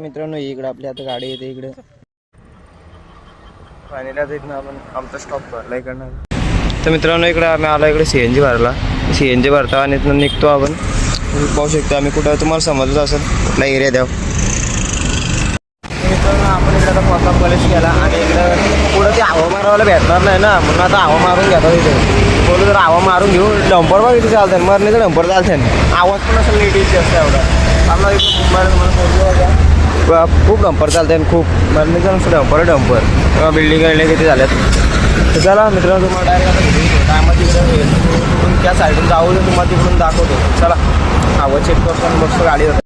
मित्रांनो इकडे आपली आता गाडी येते इकडे पाणीला इकडनं आपण आमचा स्टॉप भरला इकडनं. तर मित्रांनो इकडे आम्ही आलो इकडे CNG भरला. CNG भरता आणि इथनं निघतो आपण. पाहू शकतो आम्ही कुठं तुम्हाला समजत असेल कुठला एरिया द्याव. मित्रांनो आपण इकडे आता पोचा कॉलेज केला आणि इकडं पुढं ते हवा मारायला भेटणार नाही ना म्हणून आता हवा मारून घेतो तिथे. बोलू जर हवा मारून घेऊ डंपर बघ इथे चालतं मरणे तर डंपर चालतं आवाज पण असं नीट इथे असतं एवढा आम्हाला इकडं मुंबईला मला खूप डंपर चालते आणि खूप मरणीचं नुसतं डंपर बिल्डिंग वगैरे किती झाल्यात. तर चला मित्रांनो तुम्हाला डायरेक्ट आता तिकडे त्या साईडून जाऊ तुम्हाला तिकडून दाखवतो. चला आवाज चेक करतो आणि मस्त गाडी होतं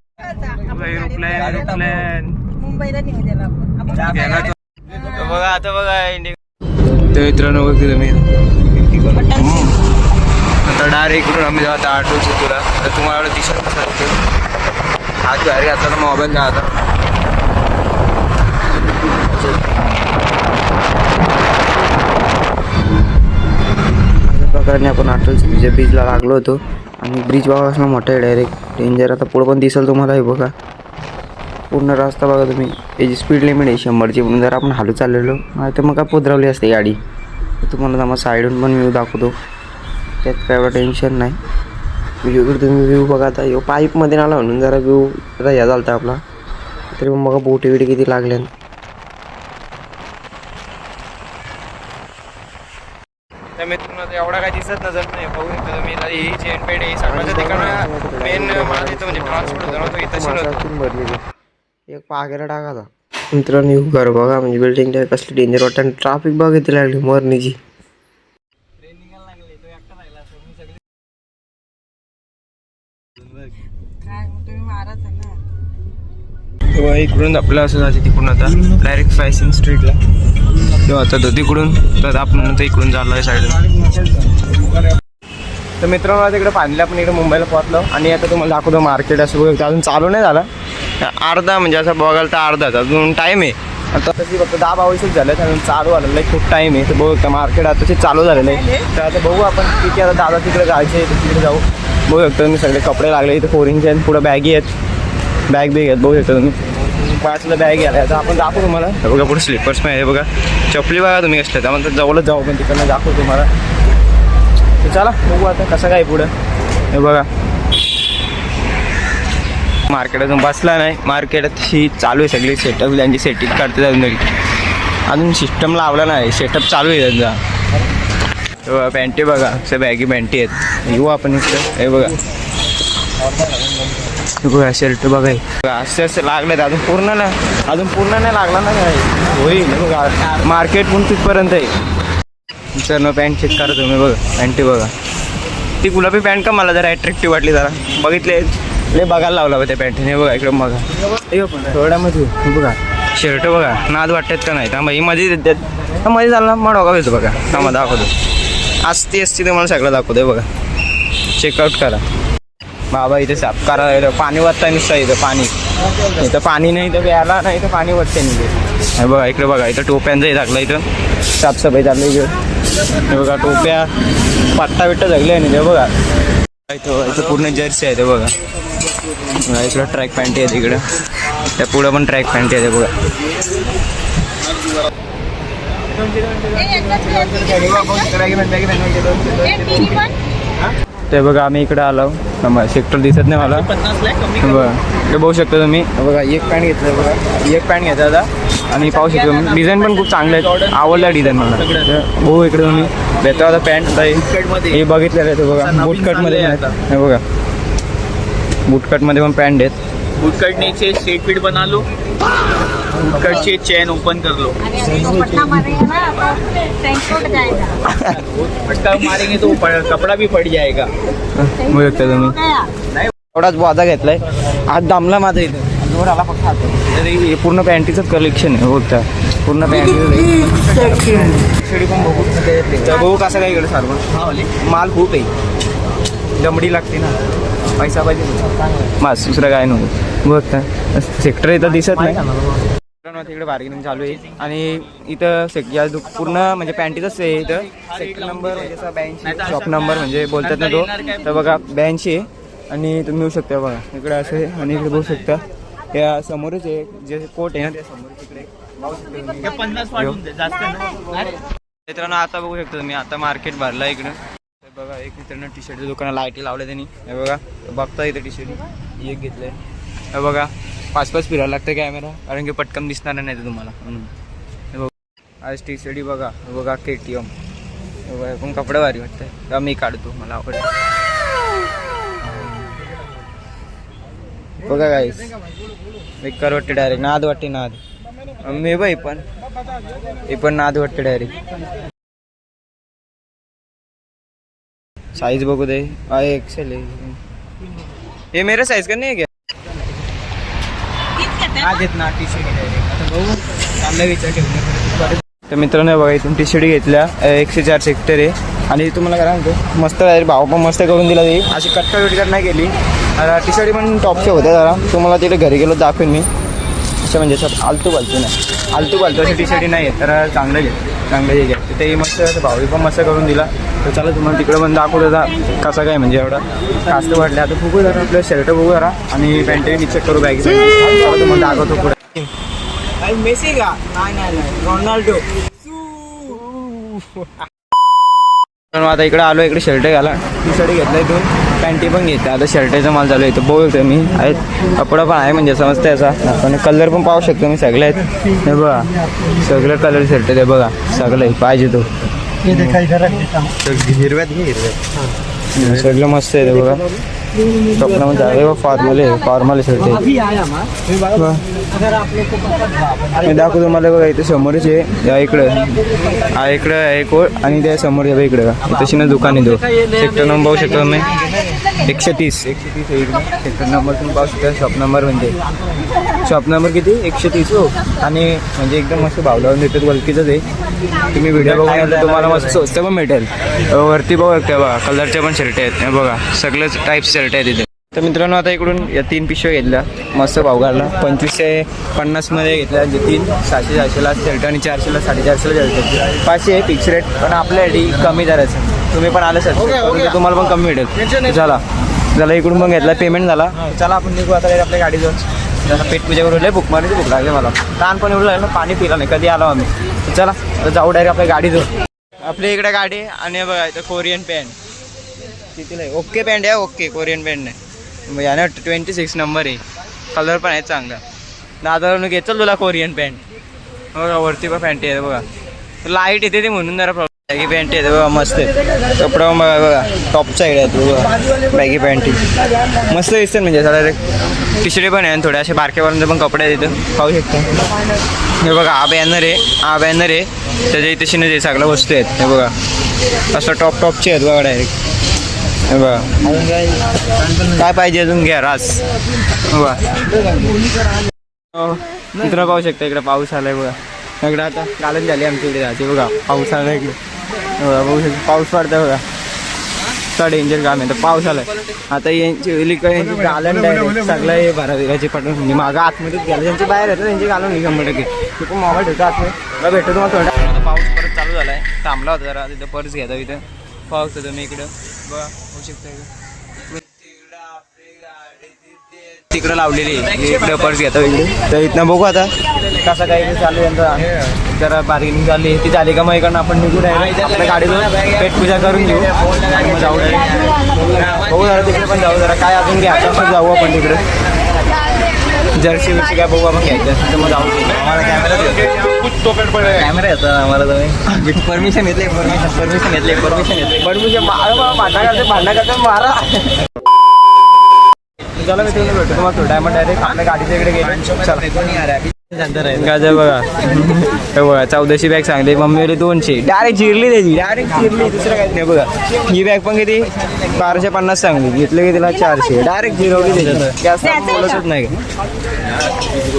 बघा आता बघा इंडिया. मित्रांनो बघते तुम्ही आता डायरेक्ट इकडून आम्ही जाऊ आता ऑटो तुला तर तुम्हाला दिसत नसतं आज घरी आता मोबाईल द्या आता. अशा प्रकारे आपण ऑटोच्या ब्रिजला लागलो होतो आणि ब्रिज बघा असं मोठं आहे डायरेक्ट डेंजर. आता पुढं पण दिसेल तुम्हाला हे बघा पूर्ण रस्ता बघा तुम्ही. याची स्पीड लिमिट आहे 100ची म्हणून जर आपण हालू चाललेलो तर मग काय पोदरावली असते गाडी. तुम्हाला मग साईडून पण व्ह्यू दाखवतो त्यात काय एवढं टेन्शन नाही. व्ह्यूकडे तुम्ही व्ह्यू बघा आता यो पाईपमध्ये आला म्हणून जरा व्ह्यू जरा या चालतं आपला तरी मग बघा बोटी बिटी किती लागल्या. त्या मित्रांनो एवढा काय दिसत नजर नाही बघू शकतो मी ही चेनपेड ही सगळ्याच्या ठिकाणं मेन मला तिथं म्हणजे ट्रान्सपोर्ट होतं ना तो इथं भरलेली एक पागेला टाकाला. मित्रांनो येऊ घर बघा म्हणजे बिल्डिंग कसली डेंजर वाटतं आणि ट्राफिक बघा किती लागली मरणीची. इकडून आपलं असं जायचं तिकडून आता डायरेक्ट फॅशन स्ट्रीटला तेव्हा आता तिकडून तर आपण नंतर इकडून चाललो आहे साईडला. तर मित्रांनो तिकडे पाणीला आपण इकडे मुंबईला पोहोचलो आणि आता तुम्हाला दाखवतो मार्केट असं बघ अजून चालू नाही झाला अर्धा म्हणजे असं बघायला तर अर्धाच अजून टाईम आहे. आता तशी फक्त 10-22 झालं अजून चालू आलेलं आहे खूप टाईम आहे. तर बघू शकता मार्केट आता चालू झालेलं आहे. तर आता बघू आपण किती आता दादा तिकडे जायचे तिकडे जाऊ. बघू शकतो मी सगळे कपडे लागले इथे 4 इंच आहेत पुढं बॅगी आहेत बॅग बिग आहेत बघू शकता तुम्ही 5ला बॅग घ्यायला. आता आपण दाखवू तुम्हाला बघा पुढे स्लिपर्स पण आहे बघा चपली बघा तुम्ही कसल्या त्यामुळे जवळच जाऊ पण तिकडनं दाखवू तुम्हाला. तर चला बघू आता कसं काय पुढं. हे बघा मार्केट अजून बसला नाही मार्केटची चालू आहे सगळी सेटअप त्यांची सेटिंग करते अजून सिस्टम लावला नाही सेटअप चालू आहे त्यांचा. पॅन्टी बघा असे बॅगी पॅन्टी आहेत येऊ आपण इकडं. हे बघा बघा शर्ट बघा असे असे लागलेत अजून पूर्ण नाही लागला ना होईल बघा मार्केट पण तिथपर्यंत आहे. सर पॅन्ट चेक करा तुम्ही बघा पॅन्टी बघा ती गुलाबी पॅन्ट का मला जरा अट्रॅक्टिव्ह वाटली जरा बघितले लय बघायला लावला त्या पॅन्टीने बघा इकडे बघा थोड्यामध्ये बघा शर्ट बघा नाद वाटतात का नाही त्यामुळे मध्ये देतात मध्ये झालं मग डोका भेटतो बघा त्यामुळे दाखवतो असते तुम्हाला सगळं दाखवतो बघा चेकआउट करा. बाबा इथे साफ करा पाणी वाटतं नुसतं इथं पाणी इथं पाणी नाही तर प्यायला नाही तर पाणी वाटतं नाही. हे बघा इकडे बघा इथं टोप्यांचंही टाकलं इथं साफसफाई चाललं इकडे. हे बघा टोप्या पट्टा बिट्टा जगले आहे ते बघा इथं पूर्ण जर्सी आहे ते बघा. इकडं ट्रॅक पॅन्टी आहे तिकडं त्या पुढं पण ट्रॅक पॅन्टी आहे बघा. ते बघा आम्ही इकडे आलो सेक्टर दिसत नाही मला बघा इकडे बघू शकता तुम्ही बघा एक पॅन्ट घेतलं बघा एक पॅन्ट घ्यायचा आता आणि पाहू शकतो तुम्ही डिझाईन पण खूप चांगले आहेत आवडल्या डिझाईन मला भाऊ इकडे तुम्ही भेटतो आता पॅन्ट हे बघितलेलं आहे बघा बूटकटमध्ये हे बघा बूटकटमध्ये पण पॅन्ट आहेत. बूटकटने से सीट फिट बना लो बूटकट से चैन ओपन कर लो फटका मारेंगे तो कपड़ा भी फट जाएगा. बघू शकता तुम्ही एवढाच वाजा घेतलाय आज दामला माझा इथं जोर आला फक्त हे पूर्ण पॅन्टीचंच कलेक्शन आहे बघता पूर्ण पॅन्टी पण बघू कसं काय इकडे सर्व माल खूप आहे दमडी लागते ना पैसा पाहिजे मास दुसरं काय नव्हतं बघता सेक्टर इथं दिसत नाही तिकडे बार्गेनिंग चालू आहे आणि इथं या पूर्ण म्हणजे पॅन्टीच आहे इथं सेक्टर नंबर म्हणजे असा 82 शॉप नंबर म्हणजे बोलतात ना तो तर बघा 82 आहे आणि तुम्ही येऊ शकता बघा इकडे असं आहे आणि इकडे बघू शकता त्या समोरच आहे जे कोट आहे ना त्या समोर तिकडे पाहू शकता तुम्ही. हे 50 वाढून दे, जास्त नाही. मित्रांनो आता बघू शकतो तुम्ही आता मार्केट भरला इकडं हे बघा. एक मित्रांनो टी शर्टच्या दुकानात लाईटी लावल्या त्यांनी हे बघा. बघता इथे टी शर्ट एक घेतलंय हे बघा. 5-5 फिरायला लागतं कॅमेरा कारण की पटकन दिसणार नाही तुम्हाला म्हणून. हे बघा आज टी शर्ट बघा बघा KTM हे बघा. पण कपडे भारी वाटतंय तेव्हा मी काढतो मला आवडतं बघा गाईस. बेकार वाटते डायरेक्ट नाद वाटते नाद मी बाई पण नाद वाटते डायरेक्ट. साइज बघू दे एक्सेल है ये मेरा साइज का नहीं है क्या ना टी शर्ट. तर मित्रांनो बघा इथून टी शर्ट घेतल्या 104 सेक्टर आहे आणि तुम्हाला काय सांगतो मस्त डायरेक्ट भाव पण मस्त करून दिला ती अशी कटका विटकट नाही केली. टी शर्ट पण टॉपच्या होत्या जरा तुम्हाला तिथे घरी गेलो दाखवेन मी. असं म्हणजे असं आलतू पालतू अशी टी शर्ट नाही आहे तर चांगलं घे ते मस्त असं भावी पण मस्त करून दिला. तर चला तुम्हाला तिकडे पण दाखवू दादा कसं काय म्हणजे एवढा कास्त वाटलं. आता बघू जरा आपलं शर्ट बघू जरा आणि पॅन्ट चेक करू बॅग तुम्हाला दाखवतो पुढे. मेसी का नाही रोनाल्डो. आता इकडे आलो इकडे शर्ट घाला टी शर्ट घेतला इथून पॅन्टी पण घेतला. आता शर्टाचा माल चालू आहे इथं बघू शकतो मी आहेत कपडा पण आहे म्हणजे समजतं याचा आणि कलर पण पाहू शकतो मी सगळे आहेत हे बघा. सगळं कलर शर्ट आहे बघा सगळं पाहिजे तो हिरव्यात सगळं मस्त आहे ते बघा. कपड्यामध्ये फॉर्मल शर्ट आहे मी दाखवतो तुम्हाला बघा. इथे समोरच आहे या इकडं आहे कोट आणि त्या समोर आहे इकडं का तशी ना दुकान आहे तो सेक्टर नंबर पाहू शकतो मी 130 सेक्टर नंबर तुम्ही पाहू शकता. शॉप नंबर किती 130 हो. आणि म्हणजे एकदम मस्त भाव लावून देतात वलकीचंच आहे. तुम्ही व्हिडिओ बघून तुम्हाला मस्त स्वस्त पण भेटेल. वरती बघू शकता बघा कलरचे पण शर्ट आहेत बघा सगळंच टाईप शर्ट आहेत इथे. तर मित्रांनो आता इकडून या 3 पिशव्या घेतल्या मस्त भाव काढला. 2550 मध्ये घेतल्या जे 3 700ला शर्ट आणि 400ला 450ला शर्ट 500 आहे फिक्स रेट पण आपल्यासाठी कमी दराचं. तुम्ही पण आलं सर तुम्हाला पण कमी भेटेल. झाला इकडून पण घेतला पेमेंट झाला. चला आपण निघू आता आपल्या गाडी जाऊन जरा पेट पूजा करून भूक मारली भूक लागली मला. ताण पण एवढं लागलं पाणी पिला नाही कधी आलो आम्ही. चला जाऊ डायरेक्ट आपल्या गाडी जाऊ. आपल्या इकडे गाडी आणि बघा इथं कोरियन पॅन्ट कितीला आहे ओके पॅन्ट आहे ओके कोरियन पॅन्ट नाही यानं 26 नंबर आहे. कलर पण आहे चांगला. दादा घेतलं तुला कोरियन पॅन्ट बघा वरती पण पॅन्ट आहे बघा लाईट येते ते म्हणून जरा प्रॉब्लेम. बॅगी पॅन्ट आहे बघा मस्त आहे कपडा बघा टॉपचा साईड आहे बघा बॅगी पॅन्ट मस्त दिसते म्हणजे डायरेक्ट. टी शर्ट पण आहे थोड्या असे बारक्यापर्यंत पण कपडे आहेत तिथं पाहू शकता. हे बघा हा बॅनर आहे त्याच्या इथे शिने सगळ्या वस्तू आहेत हे बघा असं टॉपचे आहेत बघा डायरेक्ट हे बघा. काय पाहिजे अजून घ्या रास बघा. मित्र पाहू शकता इकडे पाऊस आलाय बघा. इकडे आता गालन झाली आमच्या इकडे जाते बघा पाऊस आला इकडे बघा बघू शकतो पाऊस पडतं बघा. तर डेंजर काम आहे तर पाऊस आलाय आता यांची गालन डायरेक्ट सगळं हे भराची पटून म्हणजे मागं आतमध्येच गेलं ज्यांचे बाहेर येतं त्यांची गालन नाही 100%. तू पण मोबाईल ठेवतो आतमध्ये भेटतो तुम्हाला थोडा. पाऊस परत चालू झालाय थांबला होता जरा तिथं पर्स घ्यायचा इथं पाऊस होतं मी इकडं बघा होऊ शकतं तिकडं लावलेली इकडे पर्स घेतो इकडे. तर इथनं बघू आता कसं काही चालू यांचा जरा बार्गेनिंग झाली ती झाली का मग इकडनं आपण निघू डायरेक्ट आपल्या गाडीतून पेट पूजा करून घेऊ आणि मग जाऊ डायरेक्ट बघू जरा तिकडे पण जाऊ जरा काय अजून घ्यायचं असं जाऊ आपण तिकडे जर्सी विर्सी काय बघू आपण घ्यायचं असेल तर मग जाऊ. कॅमेरा येतो आम्हाला तुम्ही परमिशन घेतली भांडा करते मारा. चला मी तुम्ही भेटतो तुम्हाला थोड्या टायमात डायरेक्ट आपल्या गाडीच्या इकडे गेलो. गाजर बघा हे बघा 1400 बॅग सांगते मम्मीला 200 डायरेक्ट चिरली त्याची दुसरं काहीच नाही बघा. ही बॅग पण किती 1250 सांगली घेतलं की तिला 400 डायरेक्ट जिरवली त्याच्यात जास्त बोलतच नाही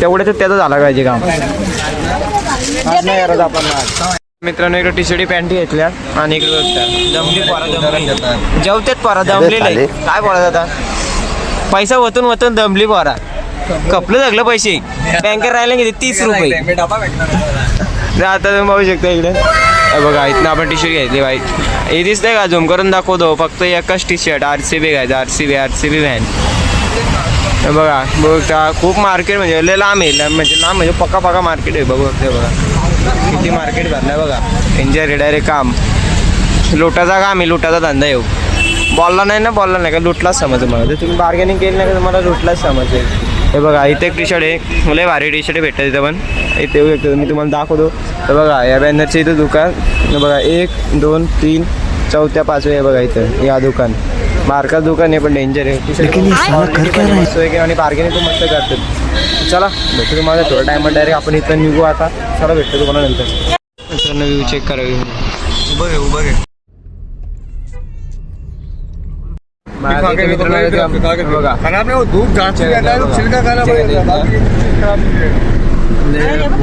तेवढ्याच त्याचं झाला पाहिजे काम आज नाही करत आपण. मित्रांनो इकडे टी शर्ट पॅन्ट घेतल्या आणि इकडे जमली पोरा जेवतेत पोरा जमलेले काय बोलत आता पैसा वतून दमली पोरा कपलं जगलं पैसे बँकेत राहिले किती 30 रुपये. आता तुम्ही बघू शकता इकडे बघा इथनं आपण टी शर्ट घेतली बाई हे दिसतंय का झूम करून दाखवतो फक्त एकच टी शर्ट RCB घ्यायचं RCB व्हॅन हे बघा बघा खूप मार्केट म्हणजे लय लांब आहे, म्हणजे पक्का मार्केट आहे. बघू ते बघा किती मार्केट भरलं बघा. एन्जॉय डायरेक्ट काम लुटाचा काम आहे, लुटाचा धंदा येऊ. बोलला नाही का लुटलाच समज मला. तर तुम्ही बार्गेनिंग केली नाही का तुम्हाला लुटलाच समजेल. हे बघा इथे एक टी शर्ट आहे, लय भारी टी शर्ट भेटतं इथं पण. इथे येऊ शकतो मी तुम्हाला दाखवतो. तर बघा या बॅनरचं इथं दुकान. हे बघा 1 2 3 4थ्या 5व्या आहे बघा इथं या दुकान. मार्का दुकान आहे पण डेंजर आहे. आणि बार्गेनिंग पण मस्त करतात. चला भेटतो तुम्हाला थोडा टायमात डायरेक्ट आपण इथं निघू आता. चला भेटतो तुम्हाला नंतर. व्ह्यू चेक करा. उभं घे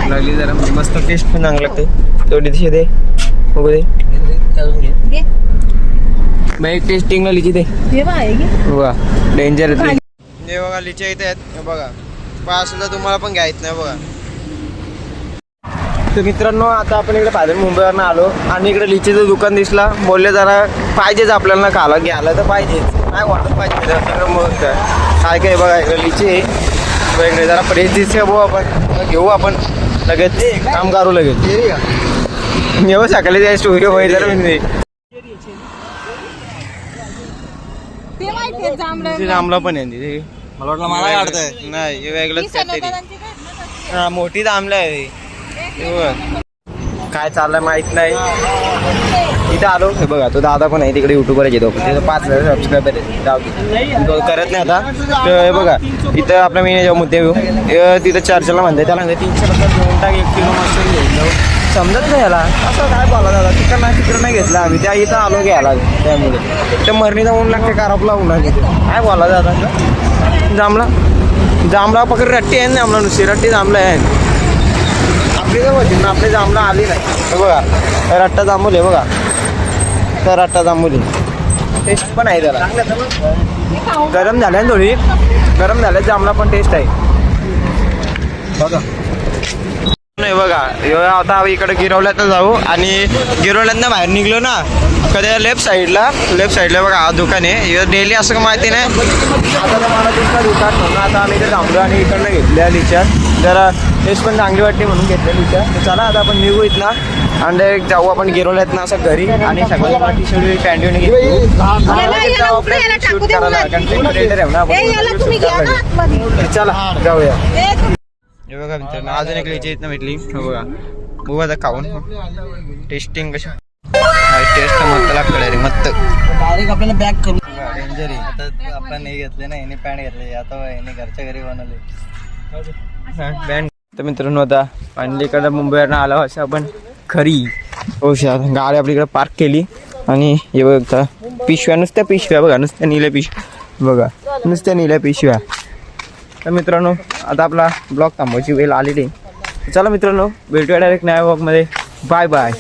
लागली जरा मस्त टेस्ट पण चांगलं लागते. थोडी दिशे दे बघू दे एक टेस्टिंगला लिची दे बघा. डेंजर आहे हे बघा लिच्या इथे आहेत. बघा पास सुद्धा तुम्हाला पण घ्यायचं नाही बघा. तर मित्रांनो आता आपण इकडे पाहिजे मुंबईवरनं आलो आणि इकडे लिचीचं दुकान दिसला. बोलले जरा पाहिजेच आपल्याला खाला घ्यायला तर पाहिजेच काय वाटत पाहिजे. मग काय बघा इकडे लिची आहे इकडे जरा फ्रेश दिसते भाऊ. आपण घेऊ आपण लगेच काम करू लगेच. येऊ सकाळी त्या स्टोरी होईल म्हणजे जांभला पण आहे. मला वाटलं मला काढतंय नाही हे वेगळंच काहीतरी. हा मोठी जांभला आहे. काय चाललंय माहित नाही. इथं आलो हे बघा तो दादा पण आहे तिकडे युट्यूबवर येतो. तिथं 5,000 सबस्क्रायबर आहे. तो करत नाही आता. तर हे बघा इथं आपल्या मी जेव्हा मुद्दे येऊ तिथं चर्चेला म्हणते त्याला म्हणते 300 रुपये घेऊन टाक 1 किलो मस्त घेऊन जाऊ. समजत नाही याला असं काय बोला दादा. तिकडं नाही घेतलं आम्ही त्या इथं आलो घ्यायला. त्यामुळे त्या मरणीचा ऊन लागते कारापला उन्हा काय बोला दादा. जांभळा पकड रट्टी आहे ना आम्हाला नुसती रट्टी जांभळा आहे आपली होती ना. आपली जांभळा आली नाही. हे बघा रट्टा जांभूल आहे बघा. तर रट्टा जांभूल टेस्ट पण आहे त्याला. गरम झाल्या ना थोडी गरम झाल्या जांभळा पण टेस्ट आहे बघा. नाही बघा आता इकडे गिरवल्यातनं जाऊ आणि गिरवल्यातनं बाहेर निघलो ना कधी लेफ्ट साईडला बघा हा दुकान आहे. डेली असं का माहिती नाही. आता तर मला दुसरा दुकान म्हणून आता आम्ही इथे थांबलो आणि इकडनं घेतल्या लिच्या. जरा टेस्ट पण चांगली वाटते म्हणून घेतल्या लिच्या. तर चला आता आपण निघू इथला आणि डायरेक्ट जाऊ आपण गिरवल्यातनं असं घरी आणि सगळं टी शर्ट पॅन्ट घेऊन शूट करायला चला जाऊया. हे बघा मित्रांनो अजून एक लिची इथनं भेटली. बघा बघू आता खाऊन टेस्टिंग कशी. टेस्ट मस्त लागतं रे मस्त. डायरेक्ट आपल्याला बॅक करू. डेंजर आहे. आता आपण हे घेतले ना याने पॅन्ट घेतले आता याने घरच्या घरी बनवले पॅन्ट. तर मित्रांनो आता फायनली इकडं मुंबईवरनं आलो असं आपण खरी औषध गाडी आपली इकडे पार्क केली आणि हे बघा पिशव्या नुसत्या पिशव्या बघा नुसत्या निळ्या पिशव्या बघा नुसत्या निळ्या पिशव्या. तर मित्रांनो आता आपला ब्लॉग थांबवायची वेळ आलेली. चला मित्रांनो भेटूया डायरेक्ट नव्या ब्लॉगमध्ये. Bye bye.